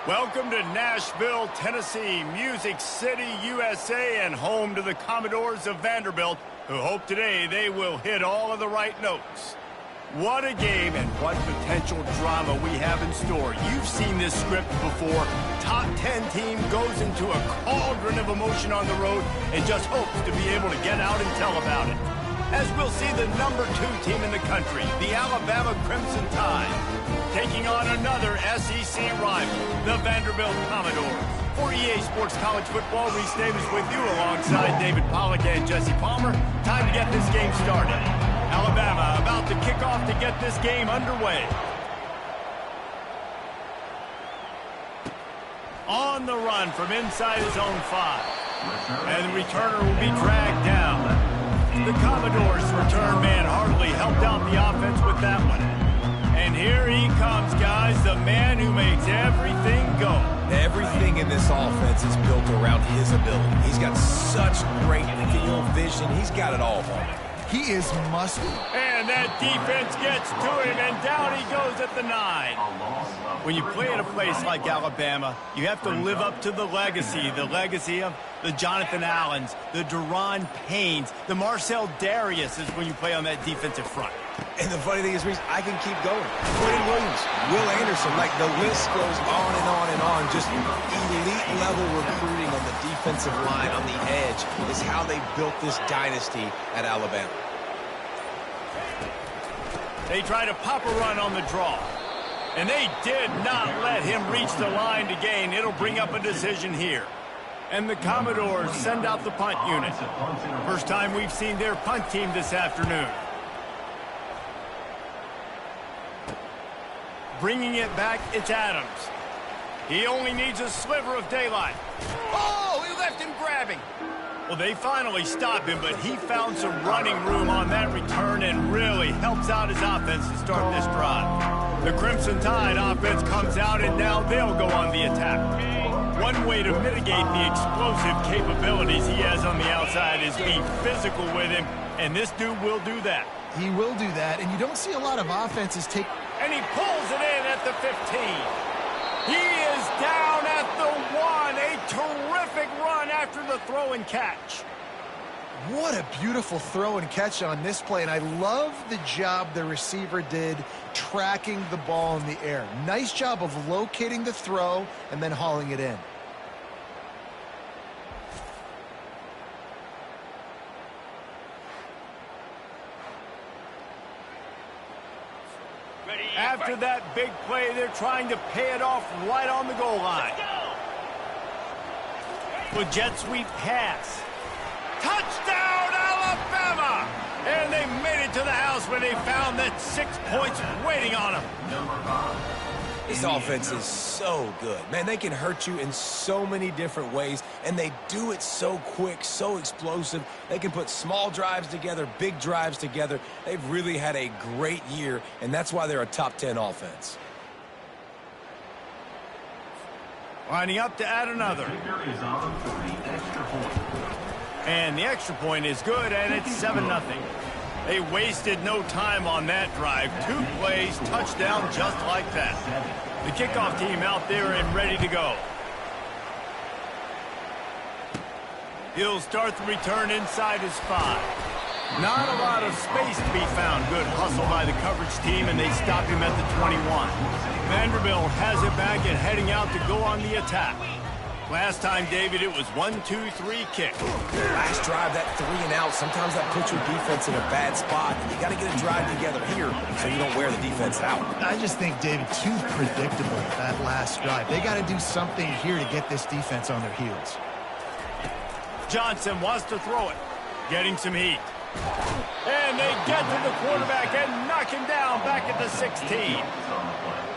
Welcome to Nashville, Tennessee, Music City, USA, and home to the Commodores of Vanderbilt, who hope today they will hit all of the right notes. What a game and what potential drama we have in store. You've seen this script before. Top 10 team goes into a cauldron of emotion on the road and just hopes to be able to get out and tell about it. As we'll see the number 2 team in the country, the Alabama Crimson Tide, taking on another SEC rival, the Vanderbilt Commodores. For EA Sports College Football, Reese Davis with you alongside David Pollack and Jesse Palmer. Time to get this game started. Alabama about to kick off to get this game underway. On the run from inside his own 5. And the returner will be dragged down. The Commodores' return man hardly helped out the offense with that one. And here he comes, guys, the man who makes everything go. Everything in this offense is built around his ability. He's got such great field vision. He's got it all, homie. He is musty. And that defense gets to him, and down he goes at the 9. When you play at a place like Alabama, you have to live up to the legacy of the Jonathan Allens, the Deron Paynes, the Marcel Dariuses when you play on that defensive front. And the funny thing is, Reese, I can keep going. Quentin Williams, Will Anderson, like the list goes on and on and on. Just elite level recruiting on the defensive line, on the edge, is how they built this dynasty at Alabama. They try to pop a run on the draw. And they did not let him reach the line to gain. It'll bring up a decision here. And the Commodores send out the punt unit. First time we've seen their punt team this afternoon. Bringing it back, it's Adams. He only needs a sliver of daylight. Oh, he left him grabbing. Well, they finally stop him, but he found some running room on that return and really helps out his offense to start this drive. The Crimson Tide offense comes out, and now they'll go on the attack. One way to mitigate the explosive capabilities he has on the outside is be physical with him, and this dude will do that. He will do that, and you don't see a lot of offenses take... And he pulls it in at the 15. He is down at the 1. A terrific run after the throw and catch. What a beautiful throw and catch on this play, and I love the job the receiver did tracking the ball in the air. Nice job of locating the throw and then hauling it in. After that big play, they're trying to pay it off right on the goal line. With jet sweep pass. Touchdown, Alabama! And they made it to the house when they found that 6 points waiting on them. This offense is so good. Man, they can hurt you in so many different ways, and they do it so quick, so explosive. They can put small drives together, big drives together. They've really had a great year, and that's why they're a top 10 offense. Lining up to add another. And the extra point is good, and it's 7-0. They wasted no time on that drive. 2 plays, touchdown just like that. The kickoff team out there and ready to go. He'll start the return inside his 5. Not a lot of space to be found. Good hustle by the coverage team, and they stop him at the 21. Vanderbilt has it back and heading out to go on the attack. Last time, David, it was 1-2-3 kick. Last drive, that 3 and out, sometimes that puts your defense in a bad spot. You got to get a drive together here so you don't wear the defense out. I just think, David, too predictable that last drive. They got to do something here to get this defense on their heels. Johnson wants to throw it, getting some heat. And they get to the quarterback and knock him down back at the 16.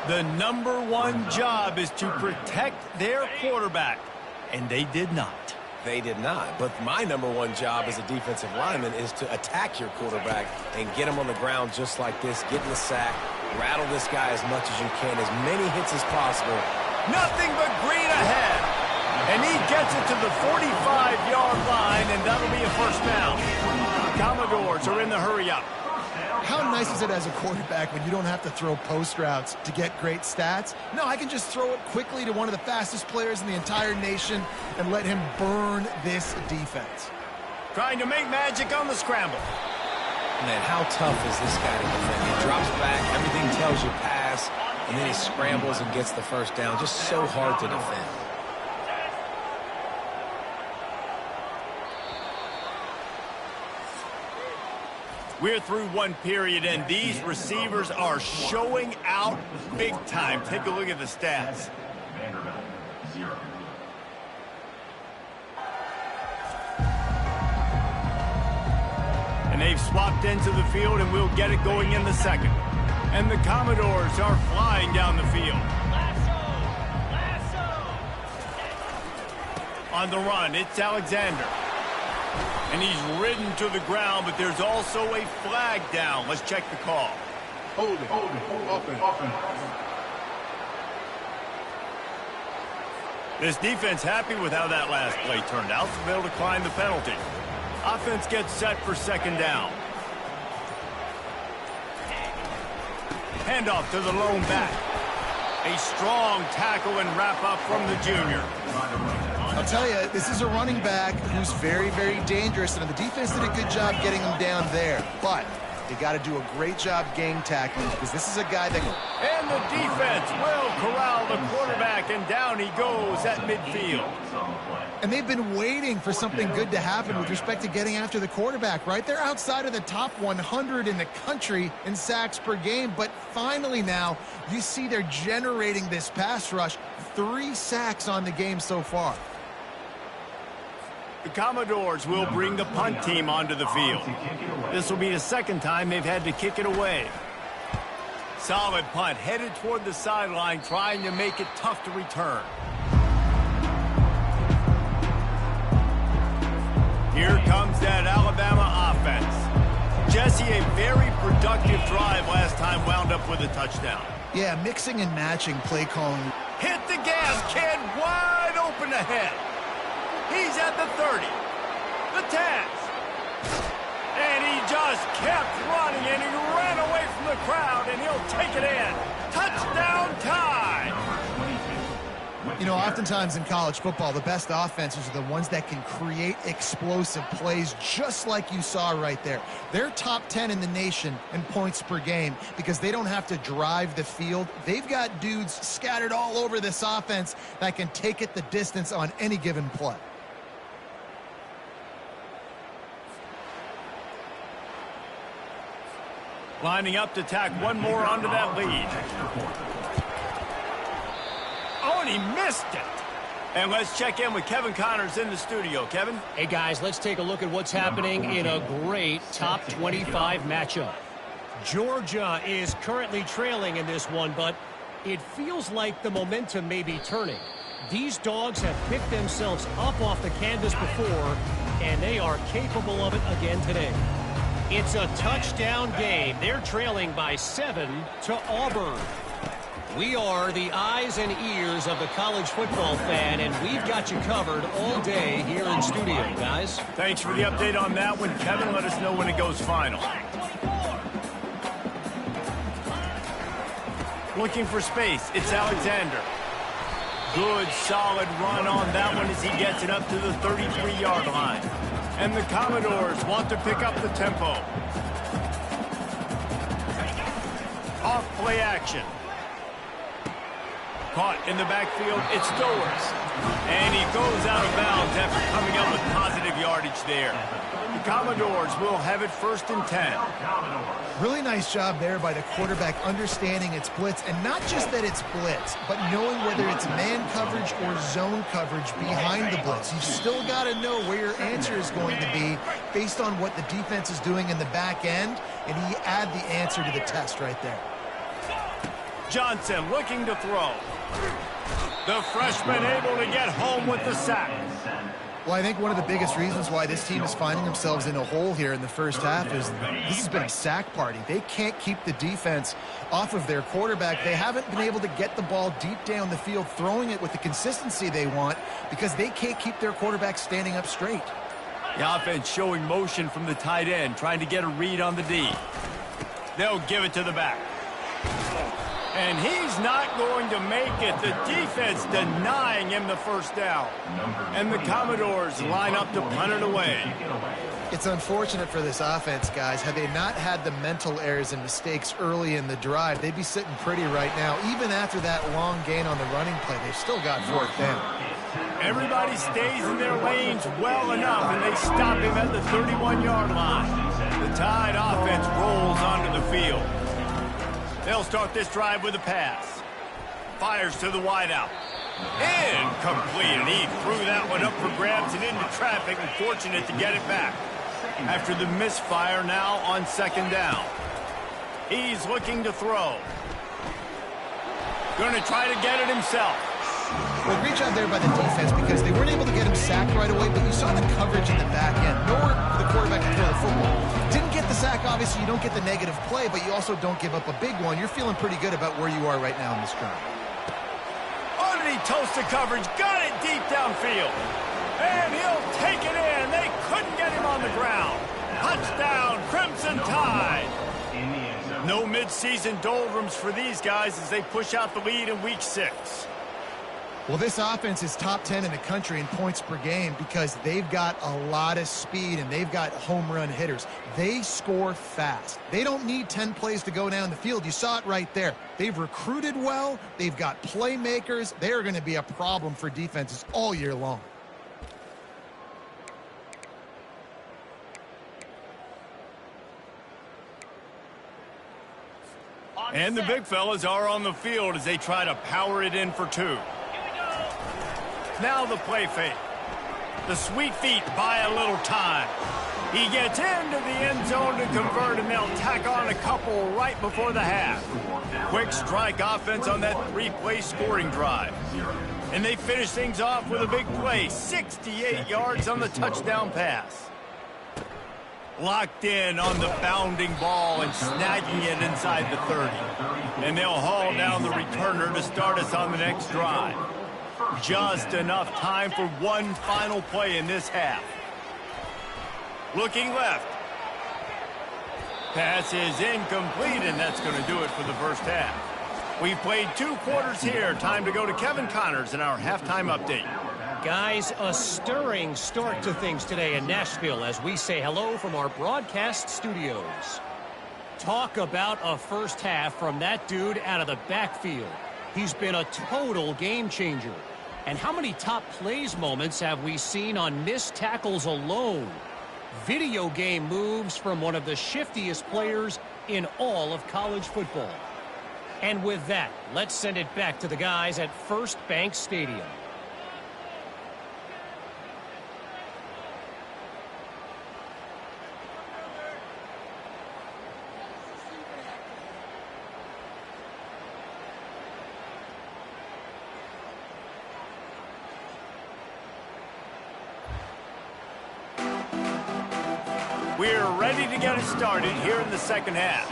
The number 1 job is to protect their quarterback, and they did not. They did not, but my number 1 job as a defensive lineman is to attack your quarterback and get him on the ground just like this, get in the sack, rattle this guy as much as you can, as many hits as possible. Nothing but green ahead. And he gets it to the 45-yard line, and that'll be a first down. Commodores are in the hurry-up. How nice is it as a quarterback when you don't have to throw post routes to get great stats? No, I can just throw it quickly to one of the fastest players in the entire nation and let him burn this defense. Trying to make magic on the scramble. Man, how tough is this guy to defend? He drops back, everything tells you pass, and then he scrambles and gets the first down. Just so hard to defend. We're through one period, and these receivers are showing out big time. Take a look at the stats. And they've swapped into the field, and we'll get it going in the second. And the Commodores are flying down the field. On the run, it's Alexander. And he's ridden to the ground, but there's also a flag down. Let's check the call. Hold it. Offense. This defense happy with how that last play turned out, so they'll decline the penalty. Offense gets set for second down. Handoff to the lone back. A strong tackle and wrap up from the junior. I'll tell you, this is a running back who's very, very dangerous, and the defense did a good job getting him down there. But they got to do a great job gang tackling because this is a guy that... And the defense will corral the quarterback, and down he goes at midfield. And they've been waiting for something good to happen with respect to getting after the quarterback, right? They're outside of the top 100 in the country in sacks per game, but finally now you see they're generating this pass rush. 3 sacks on the game so far. The Commodores will bring the punt team onto the field. This will be the second time they've had to kick it away. Solid punt, headed toward the sideline, trying to make it tough to return. Here comes that Alabama offense. Jesse, a very productive drive last time, wound up with a touchdown. Yeah, mixing and matching play calling. Hit the gas, kid, wide open ahead. He's at the 30, the 10, and he just kept running, and he ran away from the crowd, and he'll take it in. Touchdown time! You know, oftentimes in college football, the best offenses are the ones that can create explosive plays, just like you saw right there. They're top 10 in the nation in points per game because they don't have to drive the field. They've got dudes scattered all over this offense that can take it the distance on any given play. Lining up to tack one more onto that lead. Oh, and he missed it. And let's check in with Kevin Connors in the studio. Kevin? Hey, guys, let's take a look at what's happening in a great top 25 matchup. Georgia is currently trailing in this one, but it feels like the momentum may be turning. These dogs have picked themselves up off the canvas before, and they are capable of it again today. It's a touchdown game. They're trailing by 7 to Auburn. We are the eyes and ears of the college football fan, and we've got you covered all day here in studio, guys. Thanks for the update on that one, Kevin. Let us know when it goes final. Looking for space. It's Alexander. Good, solid run on that one as he gets it up to the 33-yard line. And the Commodores want to pick up the tempo. Off play action. Caught in the backfield, it's Stowers. And he goes out of bounds after coming up with positive yardage there. The Commodores will have it 1st and 10. Really nice job there by the quarterback understanding it's blitz, and not just that it's blitz, but knowing whether it's man coverage or zone coverage behind the blitz. You've still got to know where your answer is going to be based on what the defense is doing in the back end, and he add the answer to the test right there. Johnson looking to throw. The freshman able to get home with the sack. Well, I think one of the biggest reasons why this team is finding themselves in a hole here in the first half is this has been a sack party. They can't keep the defense off of their quarterback. They haven't been able to get the ball deep down the field, throwing it with the consistency they want because they can't keep their quarterback standing up straight. The offense showing motion from the tight end, trying to get a read on the D. They'll give it to the back. And he's not going to make it. The defense denying him the first down. And the Commodores line up to punt it away. It's unfortunate for this offense, guys. Had they not had the mental errors and mistakes early in the drive, they'd be sitting pretty right now. Even after that long gain on the running play, they've still got fourth down. Everybody stays in their lanes well enough, and they stop him at the 31-yard line. The Tide offense rolls onto the field. They'll start this drive with a pass. Fires to the wideout. Incomplete, and he threw that one up for grabs and into traffic, and fortunate to get it back. After the misfire, now on second down. He's looking to throw. Going to try to get it himself. Well, great job there by the defense because they weren't able to get him sacked right away, but you saw the coverage in the back end. Nowhere for the quarterback to throw the football. Didn't get the sack, obviously. You don't get the negative play, but you also don't give up a big one. You're feeling pretty good about where you are right now in this drive. Underneath toasted coverage, got it deep downfield. And he'll take it in. They couldn't get him on the ground. Touchdown, Crimson Tide. No midseason doldrums for these guys as they push out the lead in Week 6. Well, this offense is top 10 in the country in points per game because they've got a lot of speed and they've got home run hitters. They score fast. They don't need 10 plays to go down the field. You saw it right there. They've recruited well. They've got playmakers. They are going to be a problem for defenses all year long. And the big fellas are on the field as they try to power it in for 2. Now the play fake. The sweet feet buy a little time. He gets into the end zone to convert, and they'll tack on a couple right before the half. Quick strike offense on that 3-play scoring drive. And they finish things off with a big play, 68 yards on the touchdown pass. Locked in on the bounding ball and snagging it inside the 30. And they'll haul down the returner to start us on the next drive. Just enough time for one final play in this half. Looking left. Pass is incomplete, and that's going to do it for the first half. We've played 2 quarters here. Time to go to Kevin Connors in our halftime update. Guys, a stirring start to things today in Nashville as we say hello from our broadcast studios. Talk about a first half from that dude out of the backfield. He's been a total game changer. And how many top plays moments have we seen on missed tackles alone? Video game moves from one of the shiftiest players in all of college football. And with that, let's send it back to the guys at First Bank Stadium. We're ready to get it started here in the second half.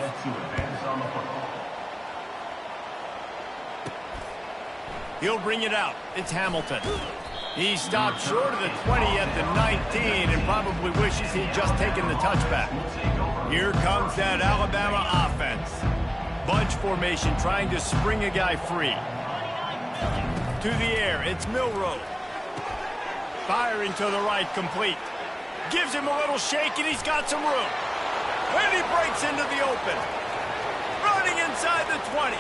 He'll bring it out. It's Hamilton. He stopped short of the 20 at the 19 and probably wishes he'd just taken the touchback. Here comes that Alabama offense. Bunch formation trying to spring a guy free. To the air, it's Milroe. Firing to the right, complete. Gives him a little shake, and he's got some room. And he breaks into the open. Running inside the 20.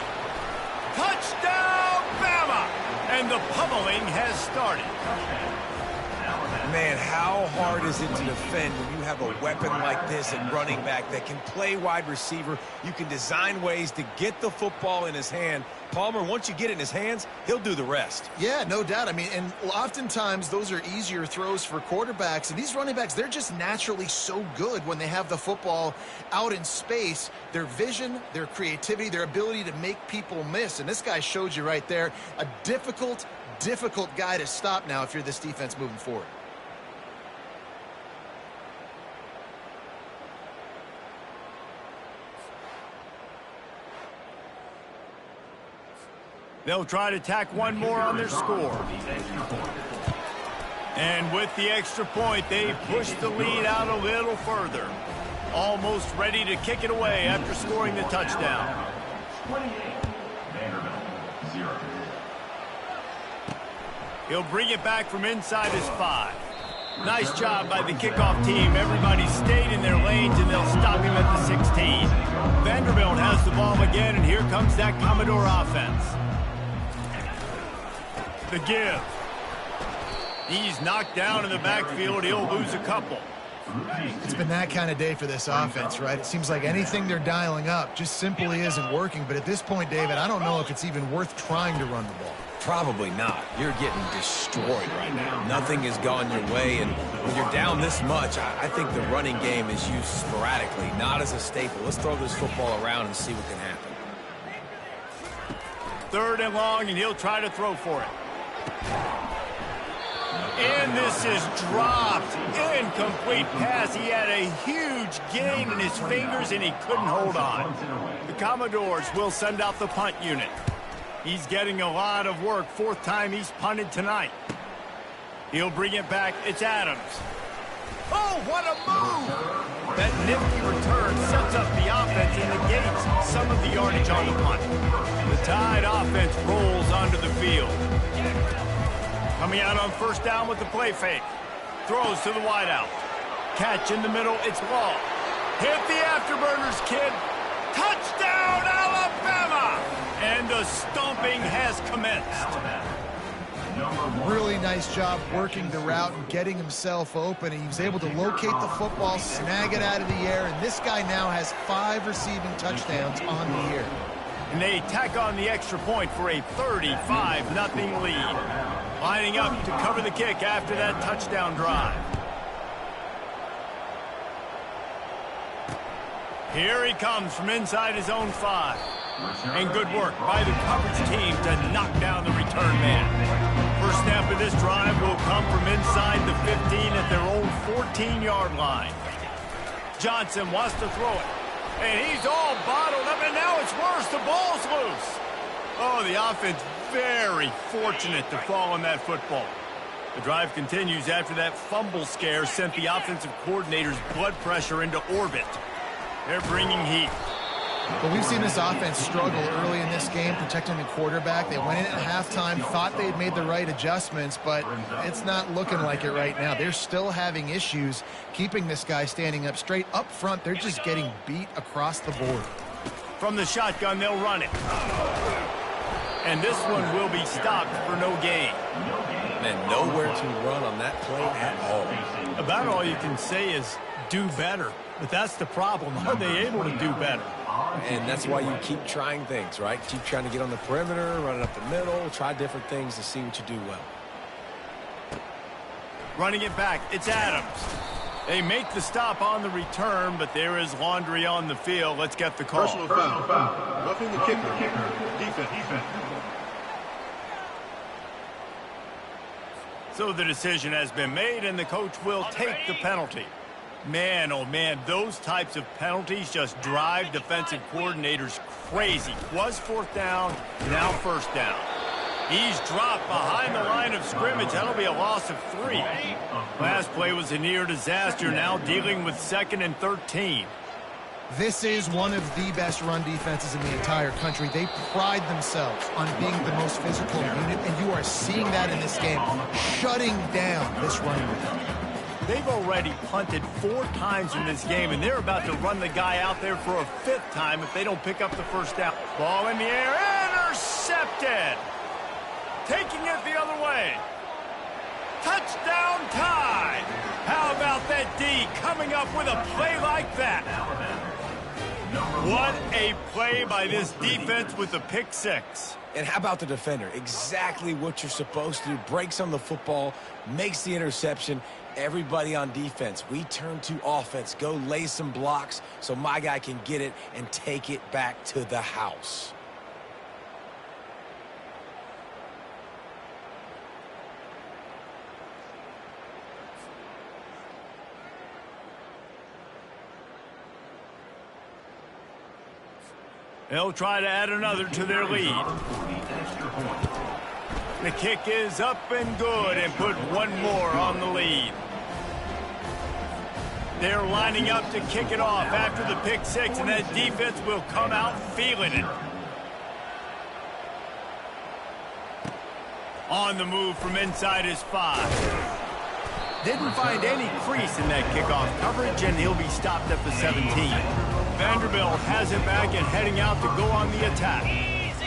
Touchdown, Bama! And the pummeling has started. Man, how hard is it to defend when you have a weapon like this at running back that can play wide receiver? You can design ways to get the football in his hand. Palmer, once you get it in his hands, he'll do the rest. Yeah, no doubt. I mean, and oftentimes those are easier throws for quarterbacks. And these running backs, they're just naturally so good when they have the football out in space. Their vision, their creativity, their ability to make people miss. And this guy showed you right there, a difficult guy to stop now if you're this defense moving forward. They'll try to tack one more on their score. And with the extra point, they push the lead out a little further. almost ready to kick it away after scoring the touchdown. 28, Vanderbilt, 0. He'll bring it back from inside his 5. Nice job by the kickoff team. Everybody stayed in their lanes, and they'll stop him at the 16. Vanderbilt has the ball again, and here comes that Commodore offense. The give. He's knocked down in the backfield. He'll lose a couple. It's been that kind of day for this offense, right? It seems like anything they're dialing up just simply isn't working. But at this point, David, I don't know if it's even worth trying to run the ball. Probably not. You're getting destroyed right now. Nothing has gone your way, and when you're down this much, I think the running game is used sporadically, not as a staple. Let's throw this football around and see what can happen. 3rd and long, and he'll try to throw for it. And this is dropped. Incomplete pass. He had a huge gain in his fingers, and he couldn't hold on. The Commodores will send out the punt unit. He's getting a lot of work. 4th time he's punted tonight. He'll bring it back. It's Adams. Oh, what a move! That nifty return sets up the offense and negates some of the yardage on the punt. The Tide offense rolls onto the field. Coming out on 1st down with the play fake. Throws to the wideout. Catch in the middle. It's Law. Hit the afterburners, kid. Touchdown, Alabama! And the stomping has commenced. Really nice job working the route and getting himself open. He was able to locate the football, snag it out of the air, and this guy now has 5 receiving touchdowns on the year. And they tack on the extra point for a 35-0 lead. Lining up to cover the kick after that touchdown drive. Here he comes from inside his own 5. And good work by the coverage team to knock down the return man. First snap of this drive will come from inside the 15 at their own 14-yard line. Johnson wants to throw it. And he's all bottled up, and now it's worse. The ball's loose. Oh, the offense very fortunate to fall on that football. The drive continues after that fumble scare sent the offensive coordinator's blood pressure into orbit. They're bringing heat. But we've seen this offense struggle early in this game, protecting the quarterback. They went in at halftime, thought they'd made the right adjustments, but it's not looking like it right now. They're still having issues keeping this guy standing up straight. Up front, they're just getting beat across the board. From the shotgun, they'll run it. And this one will be stopped for no gain. Man, nowhere to run on that play at all. About all you can say is do better. But that's the problem. Are they able to do better? And that's why you keep trying things, right? Keep trying to get on the perimeter, run it up the middle, try different things to see what you do well. Running it back, it's Adams. They make the stop on the return, but there is laundry on the field. Let's get the call. Personal foul. Roughing the kicker. Defense. So the decision has been made, and the coach will take the penalty. Man, oh man, those types of penalties just drive defensive coordinators crazy. Was 4th down, now 1st down. He's dropped behind the line of scrimmage. That'll be a loss of 3. Last play was a near disaster, now dealing with 2nd and 13. This is one of the best run defenses in the entire country. They pride themselves on being the most physical unit, and you are seeing that in this game, shutting down this running game. They've already punted 4 times in this game, and they're about to run the guy out there for a 5th time if they don't pick up the 1st down. Ball in the air, intercepted. Taking it the other way. Touchdown Tide. How about that D coming up with a play like that? What a play by this defense with the pick 6. And how about the defender? Exactly what you're supposed to do. Breaks on the football, makes the interception. Everybody on defense, we turn to offense. Go lay some blocks so my guy can get it and take it back to the house. They'll try to add another to their lead. The kick is up and good and put one more on the lead. They're lining up to kick it off after the pick six, and that defense will come out feeling it. On the move from inside his 5. Didn't find any crease in that kickoff coverage, and he'll be stopped at the 17. Vanderbilt has it back and heading out to go on the attack.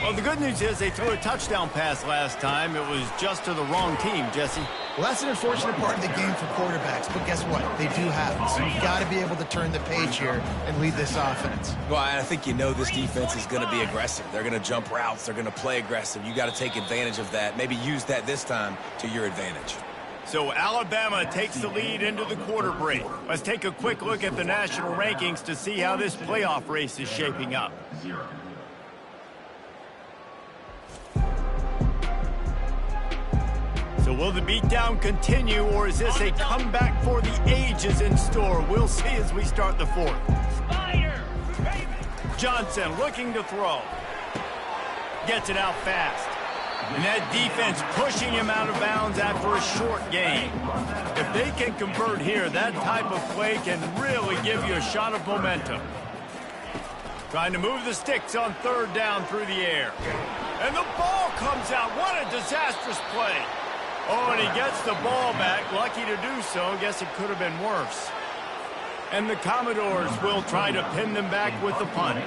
Well, the good news is they threw a touchdown pass last time. It was just to the wrong team, Jesse. Well, that's an unfortunate part of the game for quarterbacks, but guess what? They do have it, so you've got to be able to turn the page here and lead this offense. Well, I think you know this defense is going to be aggressive. They're going to jump routes. They're going to play aggressive. You got to take advantage of that. Maybe use that this time to your advantage. So Alabama takes the lead into the quarter break. Let's take a quick look at the national rankings to see how this playoff race is shaping up. 0. So will the beatdown continue, or is this a comeback for the ages in store? We'll see as we start the fourth. Johnson looking to throw. Gets it out fast. And that defense pushing him out of bounds after a short gain. If they can convert here, that type of play can really give you a shot of momentum. Trying to move the sticks on third down through the air. And the ball comes out. What a disastrous play. Oh, and he gets the ball back. Lucky to do so. Guess it could have been worse. And the Commodores will try to pin them back with the punt.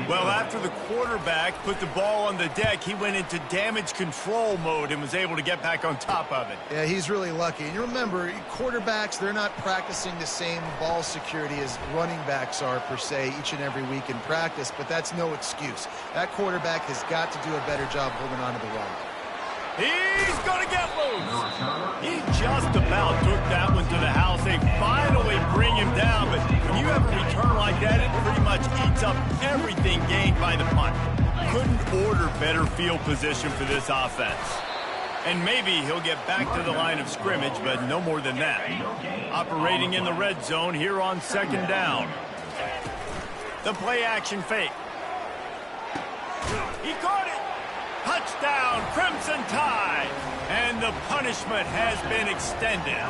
Well, after the quarterback put the ball on the deck, he went into damage control mode and was able to get back on top of it. Yeah, he's really lucky. And you remember, quarterbacks, they're not practicing the same ball security as running backs are, per se, each and every week in practice, but that's no excuse. That quarterback has got to do a better job holding on to the rock. He's going to get loose. He just about took that one to the house. They finally bring him down, but when you have a return like that, it pretty much eats up everything gained by the punt. Couldn't order better field position for this offense. And maybe he'll get back to the line of scrimmage, but no more than that. Operating in the red zone here on second down. The play action fake. He caught it. Touchdown, Crimson Tide. And the punishment has been extended.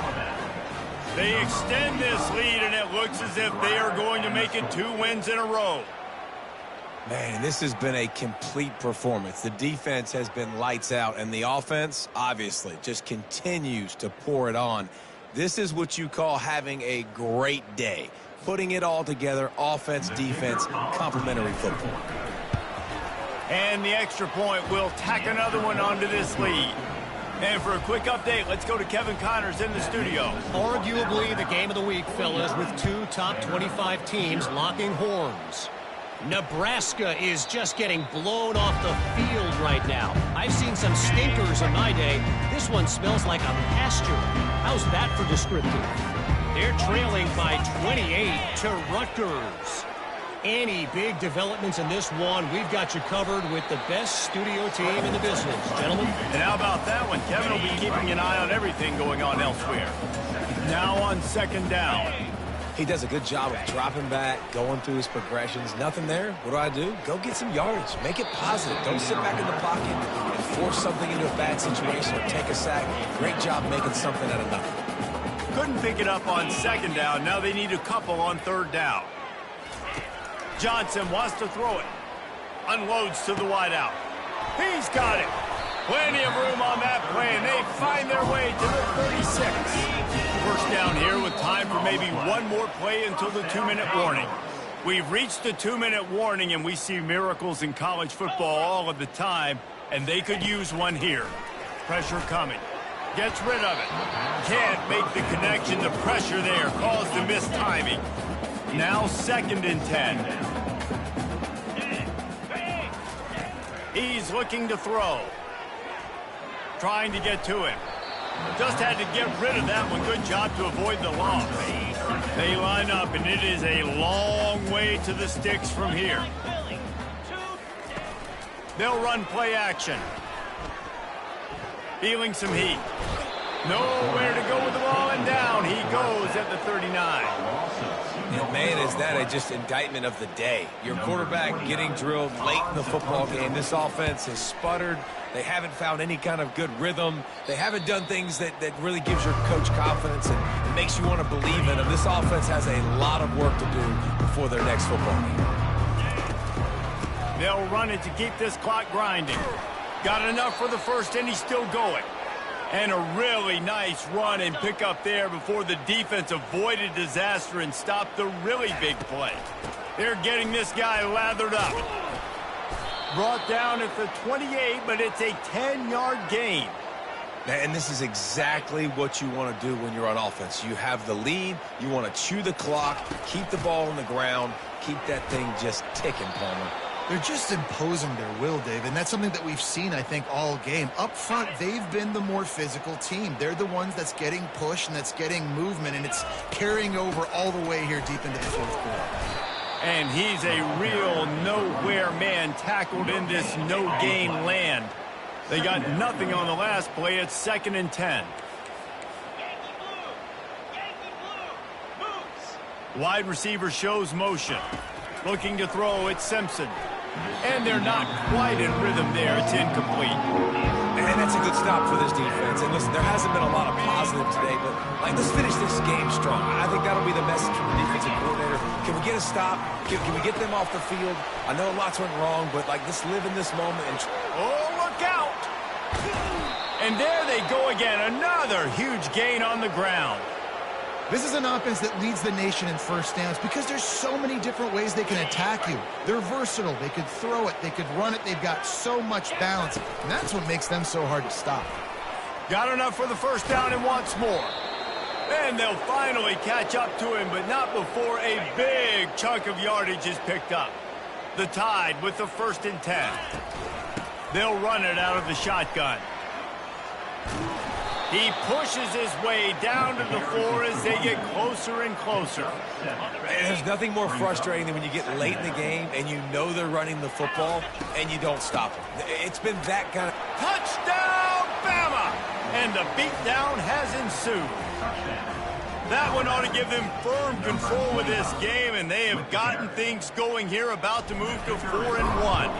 They extend this lead, and it looks as if they are going to make it 2 wins in a row. Man, this has been a complete performance. The defense has been lights out, and the offense, obviously, just continues to pour it on. This is what you call having a great day. Putting it all together, offense, defense, complementary football. And the extra point will tack another one onto this lead. And for a quick update, let's go to Kevin Connors in the studio. Arguably the game of the week, fellas, with 2 top 25 teams locking horns. Nebraska is just getting blown off the field right now. I've seen some stinkers in my day. This one smells like a pasture. How's that for descriptive? They're trailing by 28 to Rutgers. Any big developments in this one, we've got you covered with the best studio team in the business, gentlemen. And how about that one? Kevin will be keeping an eye on everything going on elsewhere. Now on second down. He does a good job of dropping back, going through his progressions. Nothing there. What do? Go get some yardage. Make it positive. Don't sit back in the pocket and force something into a bad situation or take a sack. Great job making something out of nothing. Couldn't pick it up on second down. Now they need a couple on third down. Johnson wants to throw it. Unloads to the wideout. He's got it. Plenty of room on that play, and they find their way to the 36. First down here with time for maybe one more play until the 2-minute warning. We've reached the 2-minute warning, and we see miracles in college football all of the time, and they could use one here. Pressure coming. Gets rid of it. Can't make the connection. The pressure there caused the missed timing. Now second and 10. He's looking to throw. Trying to get to him. Just had to get rid of that one. Good job to avoid the loss. They line up, and it is a long way to the sticks from here. They'll run play action. Feeling some heat. Nowhere to go with the ball, and down he goes at the 39. And man, is that a just indictment of the day. Your quarterback getting drilled late in the football game. This offense has sputtered. They haven't found any kind of good rhythm. They haven't done things that really gives your coach confidence. And makes you want to believe in them. This offense has a lot of work to do before their next football game. They'll run it to keep this clock grinding. Got enough for the first, and he's still going. And a really nice run and pick up there before the defense avoided disaster and stopped the really big play. They're getting this guy lathered up. Brought down at the 28, but it's a 10-yard gain. And this is exactly what you want to do when you're on offense. You have the lead. You want to chew the clock, keep the ball on the ground, keep that thing just ticking, Palmer. They're just imposing their will, David, and that's something that we've seen, I think, all game. Up front, they've been the more physical team. They're the ones that's getting pushed and that's getting movement, and it's carrying over all the way here deep into the fourth quarter. And he's a real nowhere man tackled in this no-gain land. They got nothing on the last play. It's 2nd and 10. Wide receiver shows motion. Looking to throw, it's Simpson. And they're not quite in rhythm there. It's incomplete. And that's a good stop for this defense. And listen, there hasn't been a lot of positive today, but let's finish this game strong. I think that'll be the message from the defensive coordinator. Can we get a stop? Can we get them off the field? I know lots went wrong, but let's live in this moment. And oh, look out! And there they go again. Another huge gain on the ground. This is an offense that leads the nation in first downs because there's so many different ways they can attack you. They're versatile. They could throw it. They could run it. They've got so much balance, and that's what makes them so hard to stop. Got enough for the first down and wants more. And they'll finally catch up to him, but not before a big chunk of yardage is picked up. The Tide with the 1st and 10. They'll run it out of the shotgun. He pushes his way down to the floor as they get closer and closer. And there's nothing more frustrating than when you get late in the game and you know they're running the football and you don't stop them. It's been that kind of... Touchdown, Bama! And the beatdown has ensued. That one ought to give them firm control with this game, and they have gotten things going here, about to move to 4-1.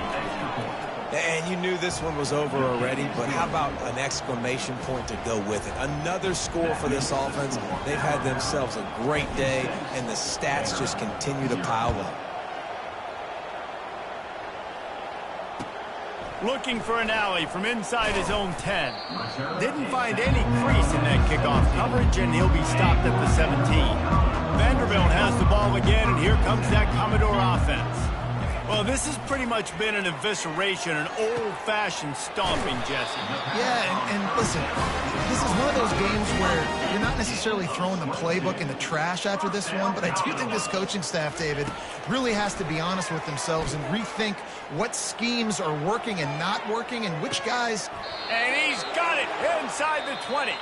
And you knew this one was over already, but how about an exclamation point to go with it? Another score for this offense. They've had themselves a great day, and the stats just continue to pile up. Looking for an alley from inside his own 10. Didn't find any crease in that kickoff coverage, and he'll be stopped at the 17. Vanderbilt has the ball again, and here comes that Commodore offense. Well, this has pretty much been an evisceration, an old-fashioned stomping, Jesse. Yeah, and listen, this is one of those games where you're not necessarily throwing the playbook in the trash after this one, but I do think this coaching staff, David, really has to be honest with themselves and rethink what schemes are working and not working and which guys... And he's got it inside the 20.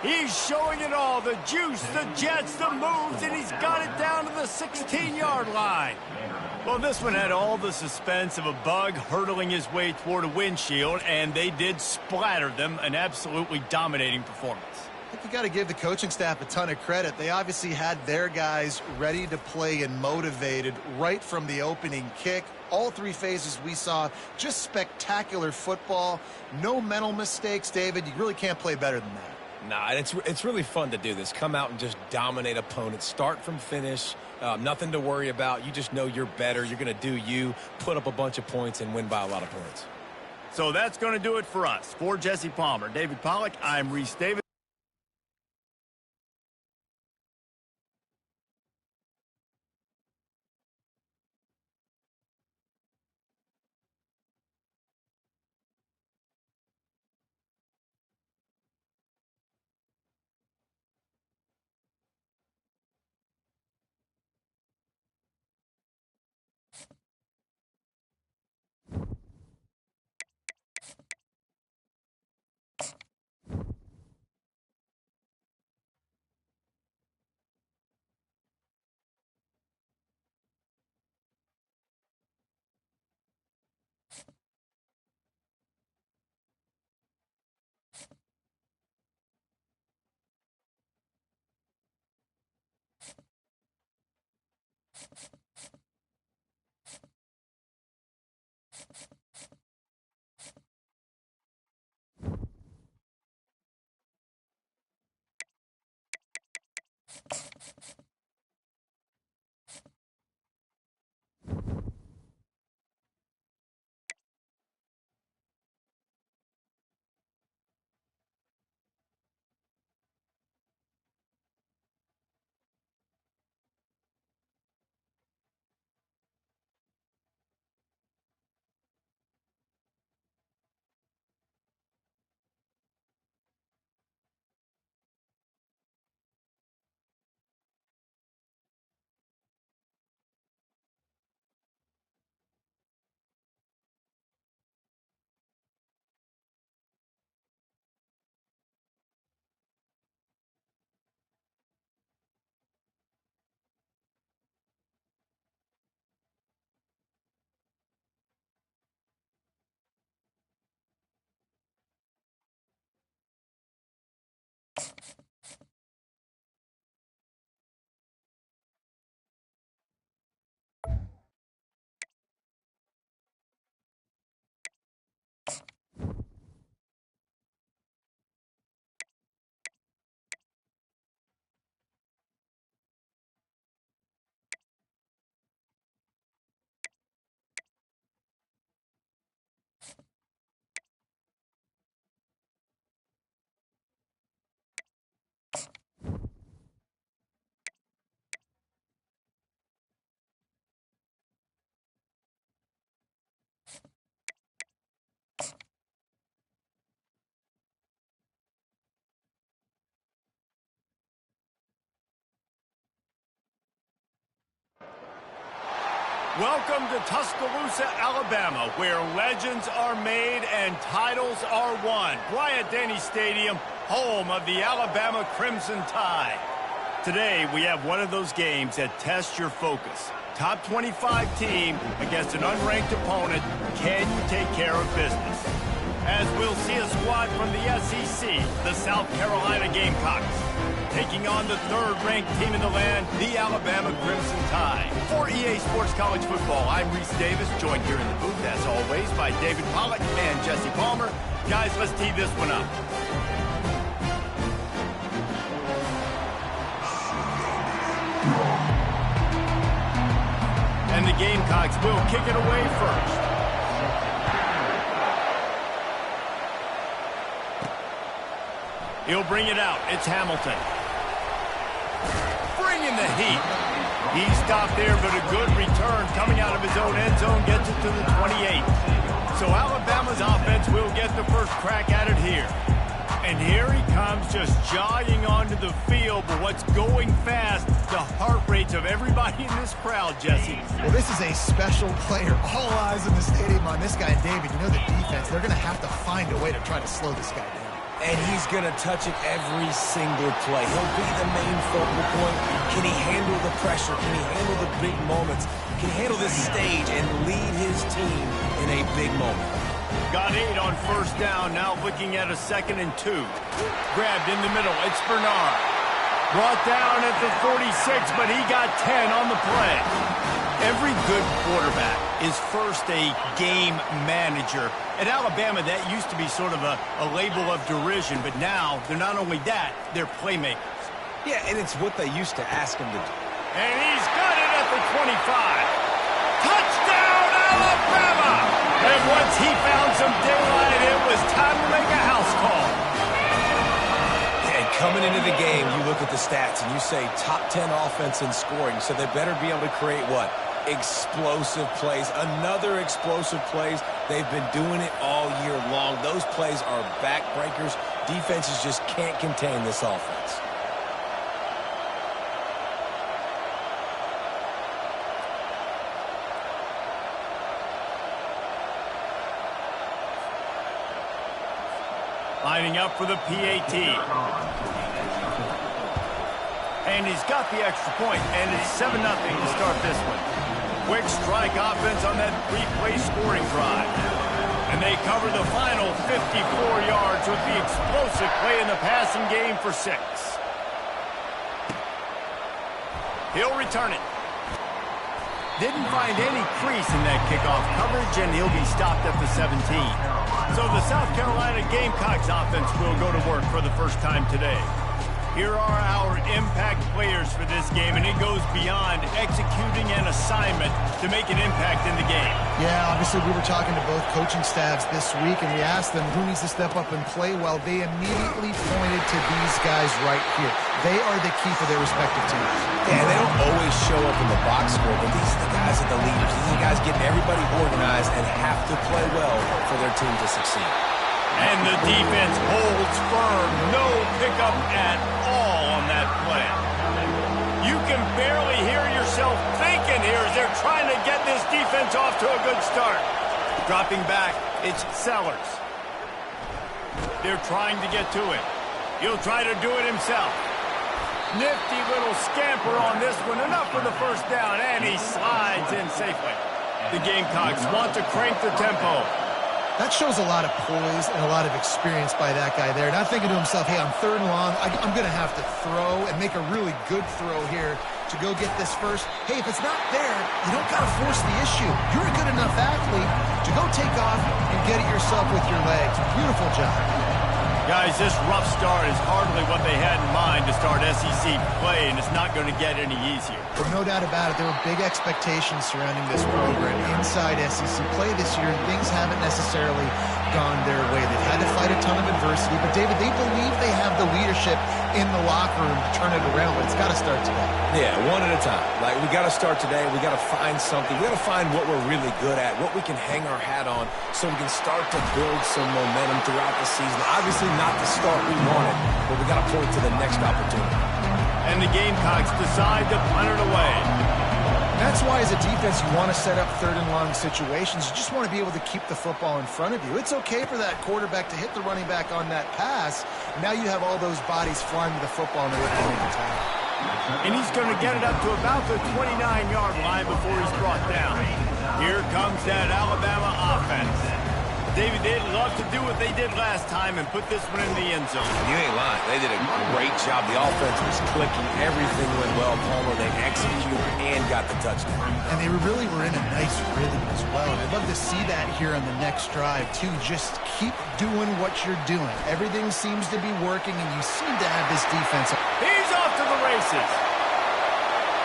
He's showing it all, the juice, the jets, the moves, and he's got it down to the 16-yard line. Well, this one had all the suspense of a bug hurtling his way toward a windshield, and they did splatter them, an absolutely dominating performance. I think you got to give the coaching staff a ton of credit. They obviously had their guys ready to play and motivated right from the opening kick. All three phases we saw, just spectacular football. No mental mistakes, David. You really can't play better than that. Nah, it's really fun to do this. Come out and just dominate opponents. Start from finish. Nothing to worry about. You just know you're better. You're going to do you, put up a bunch of points, and win by a lot of points. So that's going to do it for us. For Jesse Palmer, David Pollack, I'm Reese Davis. Welcome to Tuscaloosa, Alabama, where legends are made and titles are won. Bryant-Denny Stadium, home of the Alabama Crimson Tide. Today, we have one of those games that tests your focus. Top 25 team against an unranked opponent. Can you take care of business? As we'll see a squad from the SEC, the South Carolina Gamecocks, taking on the third-ranked team in the land, the Alabama Crimson Tide. For EA Sports College Football, I'm Reese Davis, joined here in the booth, as always, by David Pollack and Jesse Palmer. Guys, let's tee this one up. And the Gamecocks will kick it away first. He'll bring it out. It's Hamilton. Bringing the heat. He stopped there, but a good return coming out of his own end zone gets it to the 28. So Alabama's offense will get the first crack at it here. And here he comes, just jogging onto the field. But what's going fast, the heart rates of everybody in this crowd, Jesse. Well, this is a special player. All eyes in the stadium on this guy. David, you know the defense, they're going to have to find a way to try to slow this guy down. And he's going to touch it every single play. He'll be the main focal point. Can he handle the pressure? Can he handle the big moments? Can he handle this stage and lead his team in a big moment? Got 8 on first down, now looking at a 2nd and 2. Grabbed in the middle, it's Bernard. Brought down at the 46, but he got 10 on the play. Every good quarterback is first a game manager. At Alabama, that used to be sort of a label of derision, but now they're not only that, they're playmakers. Yeah, and it's what they used to ask him to do. And he's got it at the 25. Touchdown, Alabama! And once he found some daylight, it was time to make a house call. And coming into the game, you look at the stats and you say top 10 offense in scoring, so they better be able to create what? Explosive plays. Another explosive plays. They've been doing it all year long. Those plays are backbreakers. Defenses just can't contain this offense. Lining up for the PAT. And he's got the extra point, and it's 7-0 to start this one. Quick strike offense on that 3-play scoring drive. And they cover the final 54 yards with the explosive play in the passing game for 6. He'll return it. Didn't find any crease in that kickoff coverage, and he'll be stopped at the 17. So the South Carolina Gamecocks offense will go to work for the first time today. Here are our impact players for this game, and it goes beyond executing an assignment to make an impact in the game. Yeah, obviously we were talking to both coaching staffs this week, and we asked them who needs to step up and play well. They immediately pointed to these guys right here. They are the key for their respective teams. Yeah, they don't always show up in the box score, but these are the guys that are the leaders. These are the guys getting everybody organized and have to play well for their team to succeed. And the defense holds firm. No pickup at all on that play. You can barely hear yourself thinking here as they're trying to get this defense off to a good start. Dropping back, it's Sellers. They're trying to get to it. He'll try to do it himself. Nifty little scamper on this one. Enough for the first down, and he slides in safely. The Gamecocks want to crank the tempo. That shows a lot of poise and a lot of experience by that guy there. Not thinking to himself, hey, on 3rd and long, I'm going to have to throw and make a really good throw here to go get this first. Hey, if it's not there, you don't got to force the issue. You're a good enough athlete to go take off and get it yourself with your legs. Beautiful job. Guys, this rough start is hardly what they had in mind to start SEC play, and it's not going to get any easier. But no doubt about it, there were big expectations surrounding this program inside SEC play this year, and things haven't necessarily gone their way. They've had to fight a ton of adversity, but David, they believe they have the leadership in the locker room to turn it around, but it's got to start today. Yeah, one at a time. Like, we got to start today. We got to find something. We got to find what we're really good at, what we can hang our hat on, so we can start to build some momentum throughout the season. Obviously, not the start we wanted, but we got to point to the next opportunity. And the Gamecocks decide to punt it away. That's why as a defense you want to set up third and long situations. You just want to be able to keep the football in front of you. It's okay for that quarterback to hit the running back on that pass. Now you have all those bodies flying to the football and they're able to make a tackle. And he's going to get it up to about the 29-yard line before he's brought down. Here comes that Alabama offense. David, they'd love to do what they did last time and put this one in the end zone. You ain't lying. They did a great job. The offense was clicking. Everything went well. Palmer, they executed and got the touchdown. And they really were in a nice rhythm as well. And I'd love to see that here on the next drive, too. Just keep doing what you're doing. Everything seems to be working, and you seem to have this defense. He's off to the races.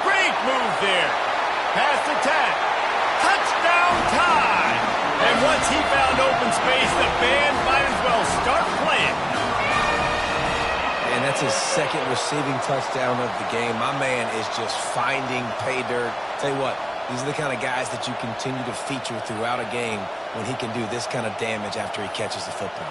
Great move there. Past the 10. Touchdown time. And once he found open space, the band might as well start playing. And that's his second receiving touchdown of the game. My man is just finding pay dirt. Tell you what, these are the kind of guys that you continue to feature throughout a game when he can do this kind of damage after he catches the football.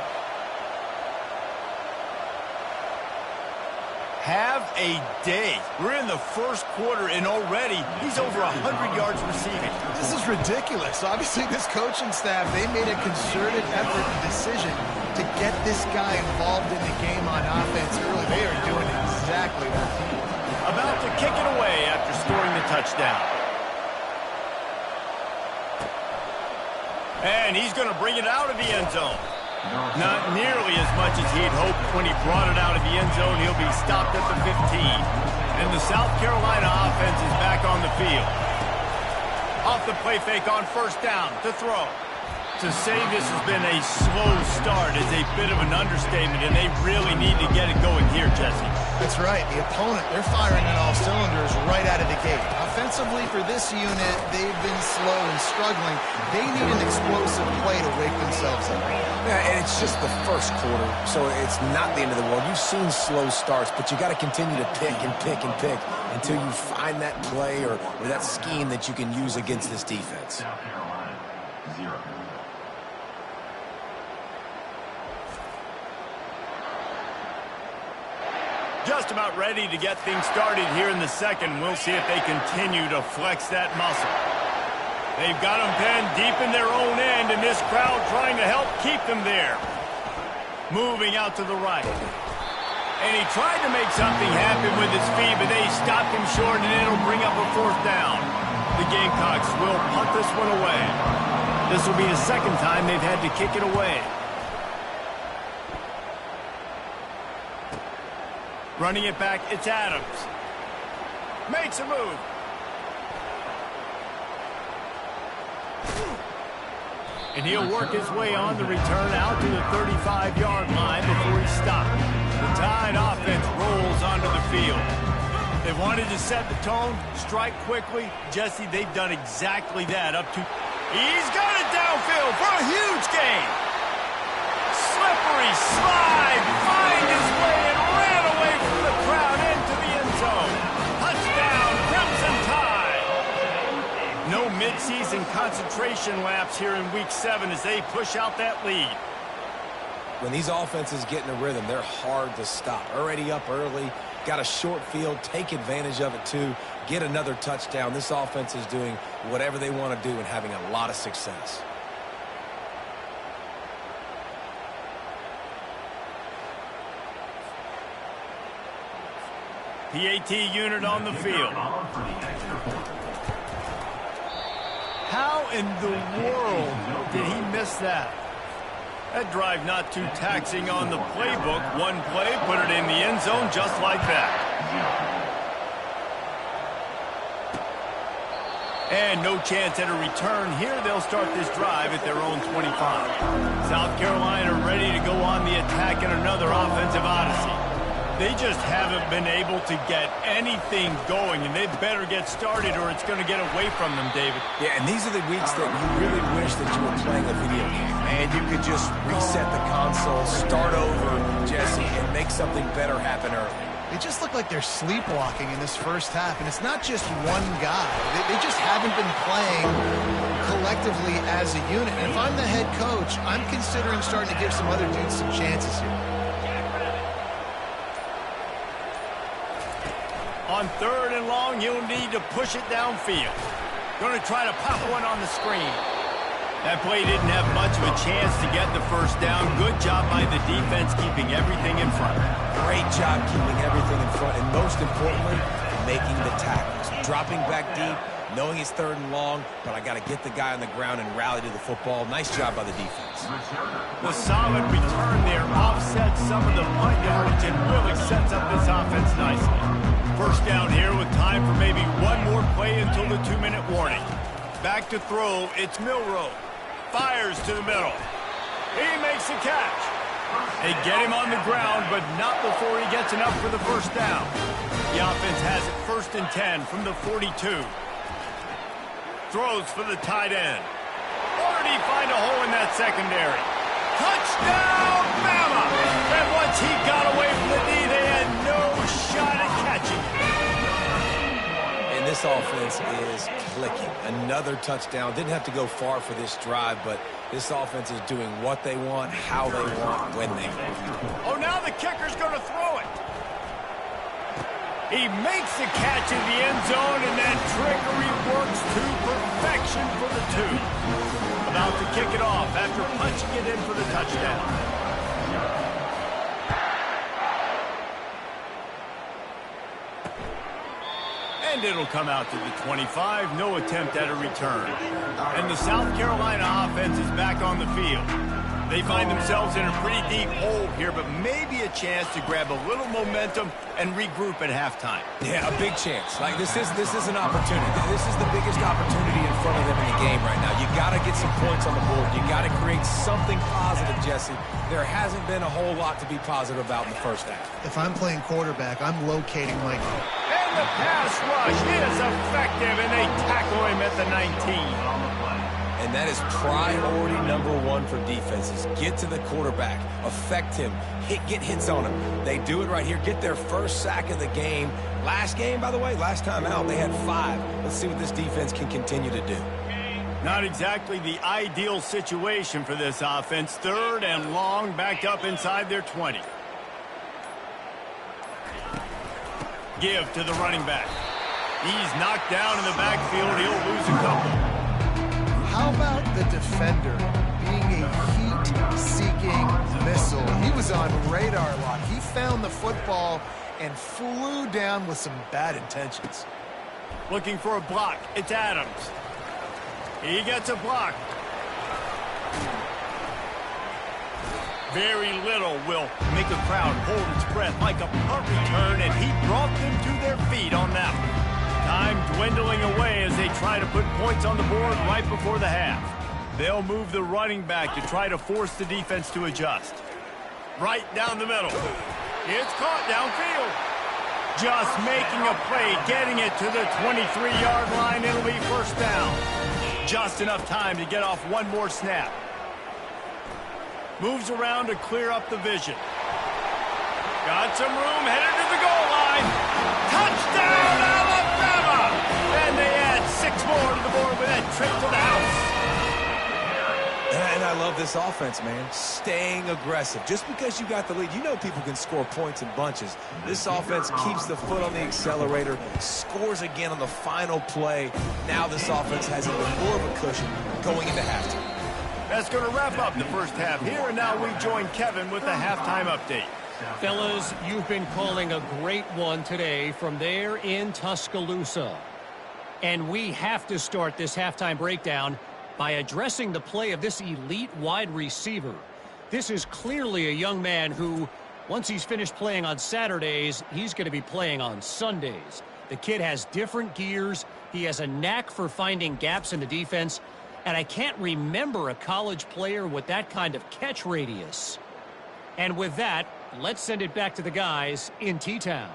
Have a day. We're in the first quarter, and already he's over 100 yards receiving. This is ridiculous. Obviously, this coaching staff, they made a concerted effort and decision to get this guy involved in the game on offense early. They are doing exactly that. About to kick it away after scoring the touchdown. And he's going to bring it out of the end zone. Not nearly as much as he'd hoped when he brought it out of the end zone. He'll be stopped at the 15. And the South Carolina offense is back on the field. Off the play fake on first down to throw. To say this has been a slow start is a bit of an understatement, and they really need to get it going here, Jesse. That's right. The opponent, they're firing on all cylinders right out of the gate. Offensively for this unit, they've been slow and struggling. They need an explosive play to wake themselves up. Yeah, and it's just the first quarter, so it's not the end of the world. You've seen slow starts, but you got to continue to pick and pick and pick until you find that play or that scheme that you can use against this defense. South Carolina, 0. Just about ready to get things started here in the second. We'll see if they continue to flex that muscle. They've got them pinned deep in their own end, and this crowd trying to help keep them there. Moving out to the right. And he tried to make something happen with his feet, but they stopped him short, and it'll bring up a fourth down. The Gamecocks will punt this one away. This will be the second time they've had to kick it away. Running it back, it's Adams. Makes a move. And he'll work his way on the return out to the 35-yard line before he's stopped. The Tide offense rolls onto the field. They wanted to set the tone, strike quickly. Jesse, they've done exactly that up to... He's got it downfield for a huge gain. Slippery slide, find his way and ran away from the crowd into the end zone. Touchdown, Crimson Tide. No midseason concentration laps here in Week 7 as they push out that lead. When these offenses get in a rhythm, they're hard to stop. Already up early, got a short field, take advantage of it too, get another touchdown. This offense is doing whatever they want to do and having a lot of success. PAT unit on the field. How in the world did he miss that? That drive not too taxing on the playbook. One play, put it in the end zone just like that. And no chance at a return here. They'll start this drive at their own 25. South Carolina ready to go on the attack in another offensive odyssey. They just haven't been able to get anything going, and they better get started or it's going to get away from them, David. Yeah, and these are the weeks that you really wish that you were playing a video game. And you could just reset the console, start over, Jesse, and make something better happen early. They just look like they're sleepwalking in this first half, and it's not just one guy. They just haven't been playing collectively as a unit. And if I'm the head coach, I'm considering starting to give some other dudes some chances here. On 3rd and long, he'll need to push it downfield. Going to try to pop one on the screen. That play didn't have much of a chance to get the first down. Good job by the defense keeping everything in front. Great job keeping everything in front, and most importantly, making the tackles. Dropping back deep, knowing it's 3rd and long, but I got to get the guy on the ground and rally to the football. Nice job by the defense. The solid return there offsets some of the punt yardage and really sets up this offense nicely. First down here with time for maybe one more play until the 2-minute warning. Back to throw, it's Milroe. Fires to the middle. He makes the catch. They get him on the ground, but not before he gets enough for the first down. The offense has it 1st and 10 from the 42. Throws for the tight end. Or did he find a hole in that secondary? Touchdown, Bama! And once he got away from the knee, they had no shot at catching him. And this offense is clicking. Another touchdown. Didn't have to go far for this drive, but this offense is doing what they want, how they want, when they want. Oh, now the kicker's going to throw it. He makes the catch in the end zone, and that trickery works to perfection for the 2. About to kick it off after punching it in for the touchdown. And it'll come out to the 25. No attempt at a return. And the South Carolina offense is back on the field. They find themselves in a pretty deep hole here, but maybe a chance to grab a little momentum and regroup at halftime. Yeah, a big chance. Like, this is an opportunity. This is the biggest opportunity in front of them in the game right now. You got to get some points on the board. You got to create something positive, Jesse. There hasn't been a whole lot to be positive about in the first half. If I'm playing quarterback, I'm locating my... And the pass rush is effective, and they tackle him at the 19. And that is priority number 1 for defenses. Get to the quarterback. Affect him. Get hits on him. They do it right here. Get their first sack of the game. Last game, by the way, last time out, they had 5. Let's see what this defense can continue to do. Not exactly the ideal situation for this offense. 3rd and long, backed up inside their 20. Give to the running back. He's knocked down in the backfield. He'll lose a couple. How about the defender being a heat-seeking missile? He was on radar lock. He found the football and flew down with some bad intentions. Looking for a block. It's Adams. He gets a block. Very little will make a crowd hold its breath like a punt return, and he brought them to their feet on that one. Time dwindling away as they try to put points on the board right before the half. They'll move the running back to try to force the defense to adjust. Right down the middle. It's caught downfield. Just making a play, getting it to the 23-yard line. It'll be first down. Just enough time to get off one more snap. Moves around to clear up the vision. Got some room, headed to the goal line. Touchdown, Alabama! And they add 6 more to the board with that trip to the house. And I love this offense, man. Staying aggressive. Just because you got the lead, you know people can score points in bunches. This offense keeps the foot on the accelerator, scores again on the final play. Now this offense has even more of a cushion going into halftime. That's going to wrap up the first half here, and now we join Kevin with the halftime update. Fellas, you've been calling a great one today from there in Tuscaloosa. And we have to start this halftime breakdown by addressing the play of this elite wide receiver. This is clearly a young man who, once he's finished playing on Saturdays, he's going to be playing on Sundays. The kid has different gears. He has a knack for finding gaps in the defense. And I can't remember a college player with that kind of catch radius. And with that, let's send it back to the guys in T-Town.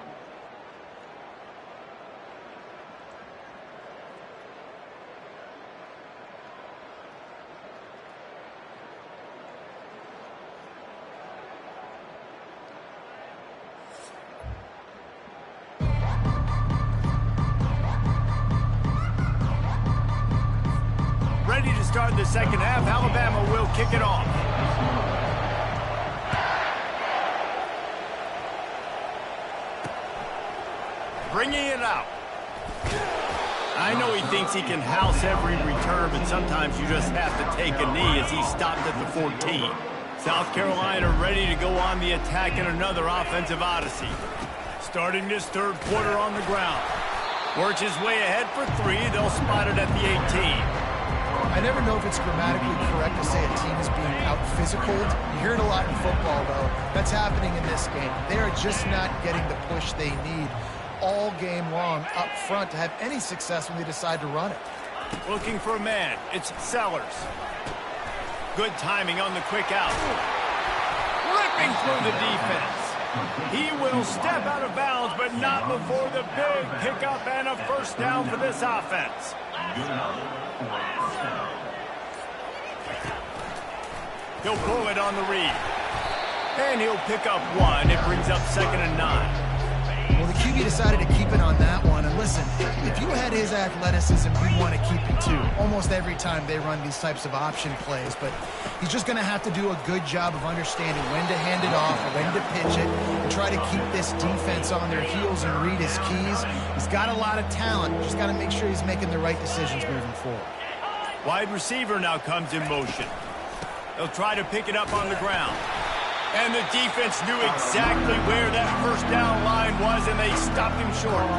Ready to start the second half. Alabama will kick it off. bringing it out. I know he thinks he can house every return, but sometimes you just have to take a knee as he stopped at the 14. South Carolina ready to go on the attack in another offensive odyssey. Starting this third quarter on the ground. Works his way ahead for three. They'll spot it at the 18. I never know if it's grammatically correct to say a team is being out-physicaled. You hear it a lot in football, though. That's happening in this game. They are just not getting the push they need all game long up front to have any success when they decide to run it. Looking for a man. It's Sellers. Good timing on the quick out. Ripping through the defense. He will step out of bounds, but not before the big pickup and a first down for this offense. He'll pull it on the read. And he'll pick up one. It brings up 2nd and 9. Well, the QB decided to keep it on that one. And listen, if you had his athleticism, you'd want to keep it too. Almost every time they run these types of option plays. But he's just going to have to do a good job of understanding when to hand it off, when to pitch it, and try to keep this defense on their heels and read his keys. He's got a lot of talent. Just got to make sure he's making the right decisions moving forward. Wide receiver now comes in motion. They'll try to pick it up on the ground. And the defense knew exactly where that first down line was, and they stopped him short.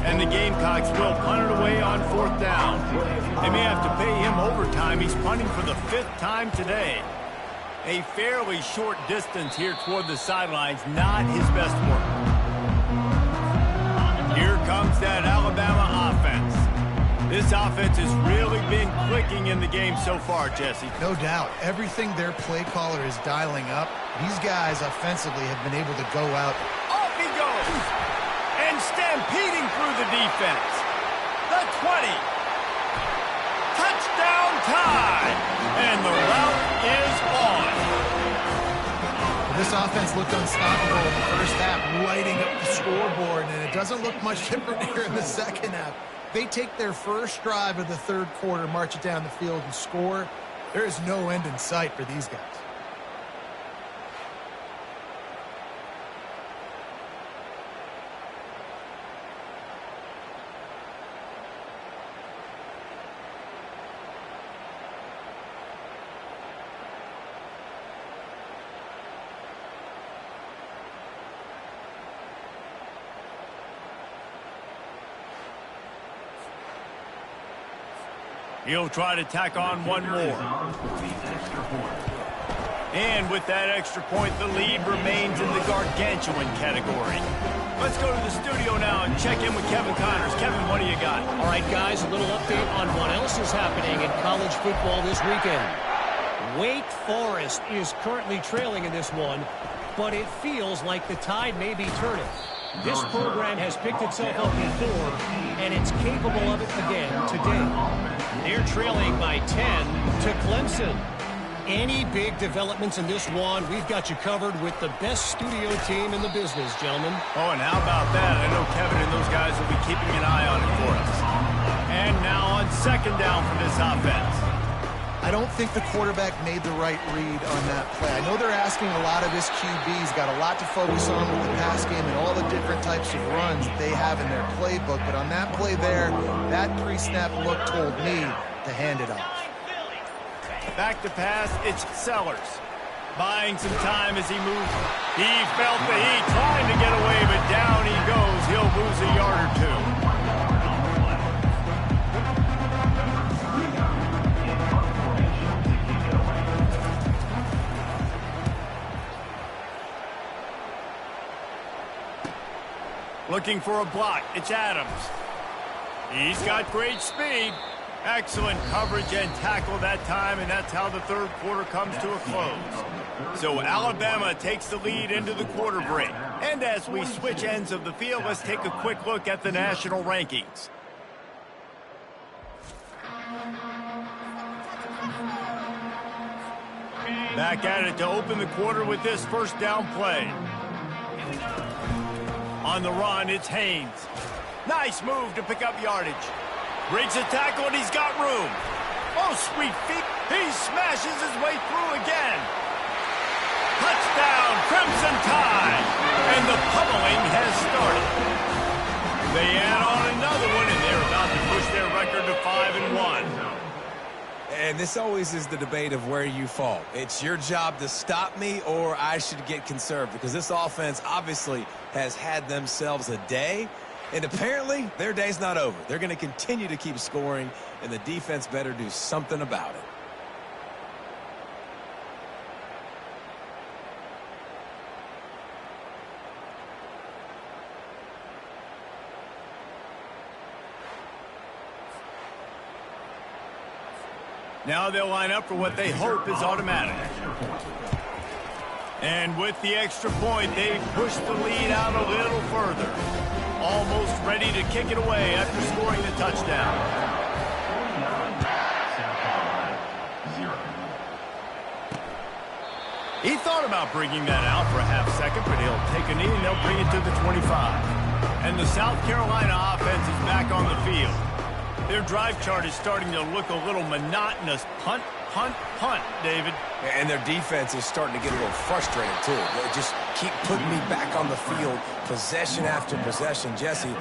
And the Gamecocks will punt it away on 4th down. They may have to pay him overtime. He's punting for the 5th time today. A fairly short distance here toward the sidelines, not his best work. Here comes that Alabama offense. This offense has really been clicking in the game so far, Jesse. No doubt. Everything their play caller is dialing up, these guys offensively have been able to go out. Off he goes! And stampeding through the defense. The 20. Touchdown time! And the route is on. This offense looked unstoppable in the first half, lighting up the scoreboard, and it doesn't look much different here in the second half. They take their first drive of the third quarter, march it down the field, and score. There is no end in sight for these guys. He'll try to tack on one more. And with that extra point, the lead remains in the gargantuan category. Let's go to the studio now and check in with Kevin Connors. Kevin, what do you got? All right, guys, a little update on what else is happening in college football this weekend. Wake Forest is currently trailing in this one, but it feels like the tide may be turning. This program has picked itself up before, and it's capable of it again today. They're trailing by 10 to Clemson. Any big developments in this one, we've got you covered with the best studio team in the business, gentlemen. Oh, and how about that? I know Kevin and those guys will be keeping an eye on it for us. And now on 2nd down for this offense. I don't think the quarterback made the right read on that play. I know they're asking a lot of his QBs, got a lot to focus on with the pass game and all the different types of runs that they have in their playbook. But on that play there, that pre-snap look told me to hand it off. Back to pass, it's Sellers. Buying some time as he moves. He felt the heat, trying to get away, but down he goes. He'll lose a yard or two. Looking for a block. It's Adams. He's got great speed. Excellent coverage and tackle that time, and that's how the third quarter comes to a close. So Alabama takes the lead into the quarter break. And as we switch ends of the field, let's take a quick look at the national rankings. Back at it to open the quarter with this first down play. On the run, it's Haynes. Nice move to pick up yardage. Breaks a tackle, and he's got room. Oh, sweet feet. He smashes his way through again. Touchdown. touchdown, Crimson Tide. And the pummeling has started. They add on another one, and they're about to push their record to 5-1. And this always is the debate of where you fall. It's your job to stop me, or I should get conserved, because this offense obviously has had themselves a day, and apparently their day's not over. They're going to continue to keep scoring, and the defense better do something about it. Now they'll line up for what they hope is automatic. And with the extra point, they push the lead out a little further. Almost ready to kick it away after scoring the touchdown. 0. He thought about bringing that out for a half second, but he'll take a knee and they'll bring it to the 25. And the South Carolina offense is back on the field. Their drive chart is starting to look a little monotonous. Punt, punt, punt, David. And their defense is starting to get a little frustrated, too. They just keep putting me back on the field, possession after possession. Jesse,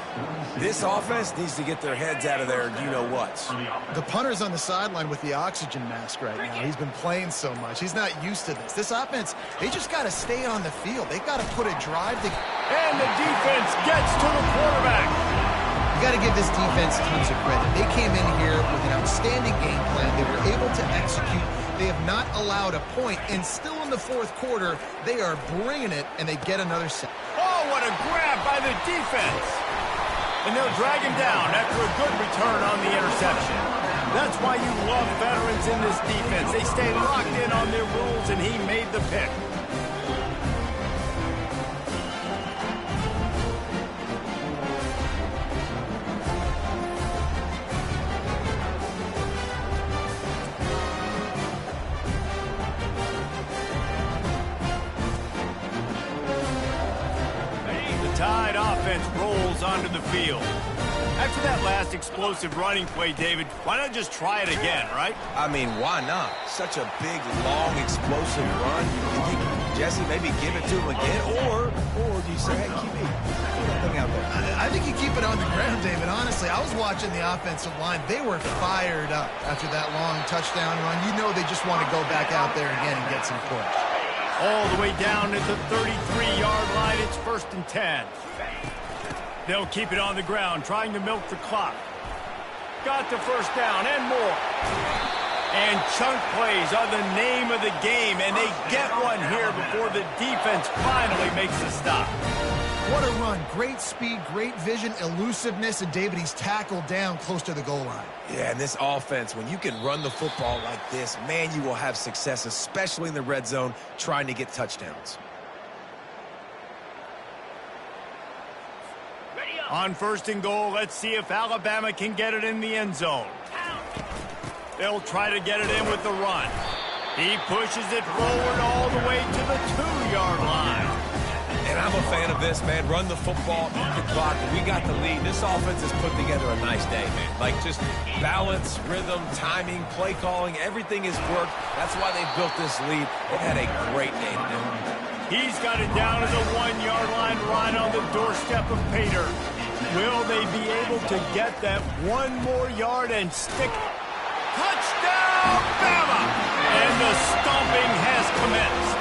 this offense needs to get their heads out of their you-know-whats. The punter's on the sideline with the oxygen mask right now. He's been playing so much. He's not used to this. This offense, they just got to stay on the field. They've got to put a drive to... And the defense gets to the quarterback. You got to give this defense tons of credit. They came in here with an outstanding game plan. They were able to execute. They have not allowed a point, and still in the fourth quarter, they are bringing it, and they get another set. Oh, what a grab by the defense. And they'll drag him down after a good return on the interception. That's why you love veterans in this defense. They stay locked in on their rules, and he made the pick. Tide offense rolls onto the field. After that last explosive running play, David, why not just try it again, right? I mean, why not? Such a big, long, explosive run. You think, Jesse, maybe give it to him again, or do you say, hey, keep that thing out there? I think you keep it on the ground, David. Honestly, I was watching the offensive line. They were fired up after that long touchdown run. You know they just want to go back out there again and get some points. All the way down at the 33-yard line, it's 1st and 10. They'll keep it on the ground, trying to milk the clock. Got the first down and more. And chunk plays are the name of the game, and they get one here before the defense finally makes a stop. What a run. Great speed, great vision, elusiveness, and David, he's tackled down close to the goal line. Yeah, and this offense, when you can run the football like this, man, you will have success, especially in the red zone, trying to get touchdowns. On 1st and goal, let's see if Alabama can get it in the end zone. They'll try to get it in with the run. He pushes it forward all the way to the 2-yard line. And I'm a fan of this, man. Run the football, eat the clock. We got the lead. This offense has put together a nice day, man. Like, just balance, rhythm, timing, play calling, everything has worked. That's why they built this lead. They've had a great day today. He's got it down to the 1-yard line right on the doorstep of Pater. Will they be able to get that one more yard and stick? Touchdown, Bama! And the stomping has commenced.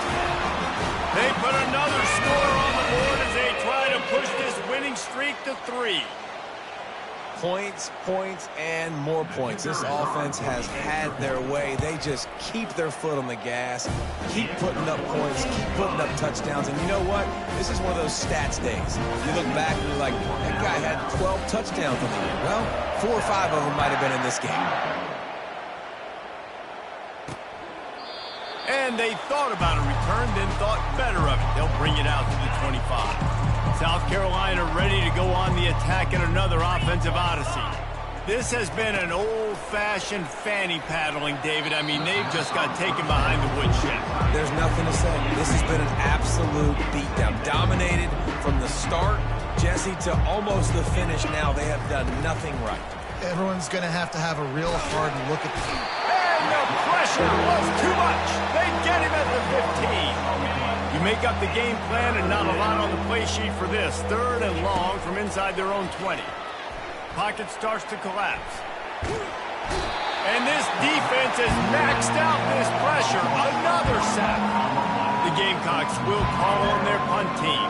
They put another score on the board as they try to push this winning streak to 3. Points, points, and more points. This offense has had their way. They just keep their foot on the gas, keep putting up points, keep putting up touchdowns. And you know what? This is one of those stats days. You look back and you're like, that guy had 12 touchdowns in the year. Well, 4 or 5 of them might have been in this game. And they thought about a return, then thought better of it. They'll bring it out to the 25. South Carolina ready to go on the attack in another offensive odyssey. This has been an old-fashioned fanny paddling, David. I mean, they've just got taken behind the woodshed. There's nothing to say. This has been an absolute beatdown. Dominated from the start, Jesse, to almost the finish now. They have done nothing right. Everyone's going to have a real hard look at the game. And the pressure was too much. They get him at the 15. You make up the game plan and not a lot on the play sheet for this. 3rd and long from inside their own 20. Pocket starts to collapse. And this defense has maxed out this pressure. Another sack. The Gamecocks will call on their punt team.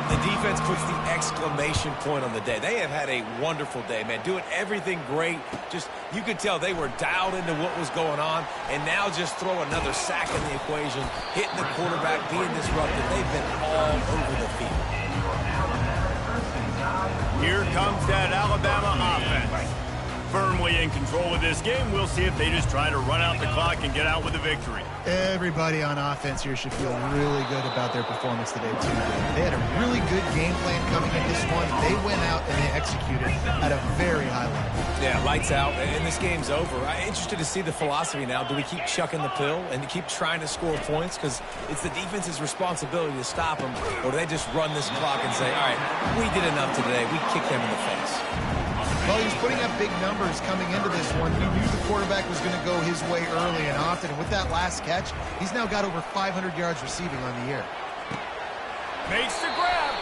The defense puts the exclamation point on the day. They have had a wonderful day, man. Doing everything great. Just, you could tell they were dialed into what was going on. And now just throw another sack in the equation. Hitting the quarterback, being disrupted. They've been all over the field. Here comes that Alabama offense. Firmly in control of this game. We'll see if they just try to run out the clock and get out with a victory. Everybody on offense here should feel really good about their performance today, too. They had a really good game plan coming in this one. They went out and they executed at a very high level. Yeah, lights out, and this game's over. I'm interested to see the philosophy now. Do we keep chucking the pill and keep trying to score points? Because it's the defense's responsibility to stop them. Or do they just run this clock and say, all right, we did enough today. We kicked them in the face. Well, he was putting up big numbers coming into this one. He knew the quarterback was going to go his way early and often. And with that last catch, he's now got over 500 yards receiving on the year. Makes the grab.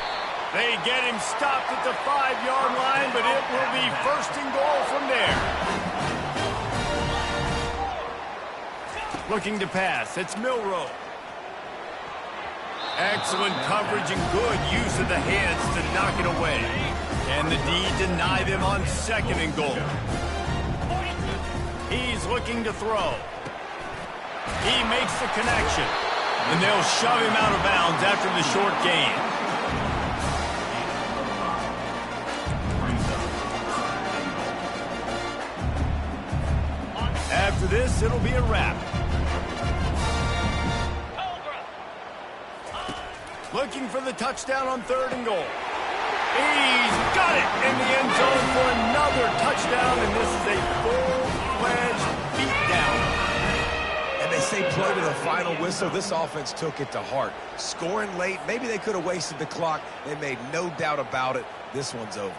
They get him stopped at the 5-yard line, but it will be 1st and goal from there. Looking to pass. It's Milroe. Excellent coverage and good use of the hands to knock it away. And the D deny them on 2nd and goal. He's looking to throw. He makes the connection. And they'll shove him out of bounds after the short gain. After this, it'll be a wrap. Looking for the touchdown on 3rd and goal. He's got it in the end zone for another touchdown, and this is a full-fledged beatdown. And they say play to the final whistle. This offense took it to heart. Scoring late, maybe they could have wasted the clock. They made no doubt about it. This one's over.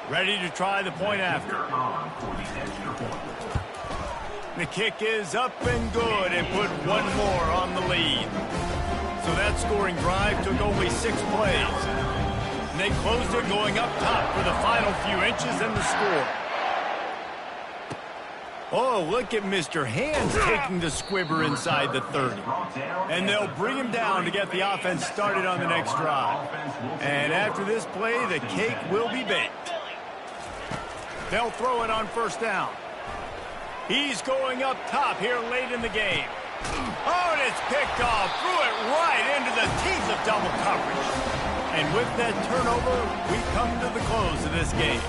Ready to try the point after. The kick is up and good and put one more on the lead. So that scoring drive took only 6 plays. And they closed it going up top for the final few inches and the score. Oh, look at Mr. Hands taking the squibber inside the 30. And they'll bring him down to get the offense started on the next drive. And after this play, the cake will be baked. They'll throw it on 1st down. He's going up top here late in the game. Oh, and it's picked off. Threw it right into the teeth of double coverage. And with that turnover, we come to the close of this game.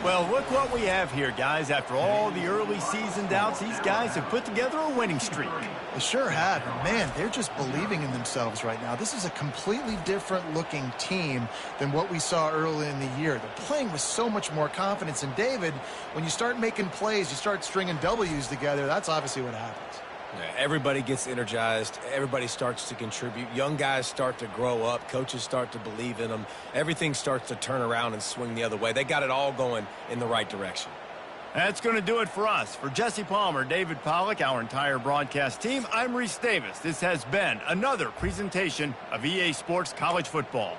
Well, look what we have here, guys. After all the early season doubts, these guys have put together a winning streak. They sure have. And man, they're just believing in themselves right now. This is a completely different looking team than what we saw early in the year. They're playing with so much more confidence. And David, when you start making plays, you start stringing W's together, that's obviously what happens. Yeah, everybody gets energized. Everybody starts to contribute. Young guys start to grow up. Coaches start to believe in them. Everything starts to turn around and swing the other way. They got it all going in the right direction. That's going to do it for us. For Jesse Palmer, David Pollack, our entire broadcast team, I'm Reese Davis. This has been another presentation of EA Sports College Football.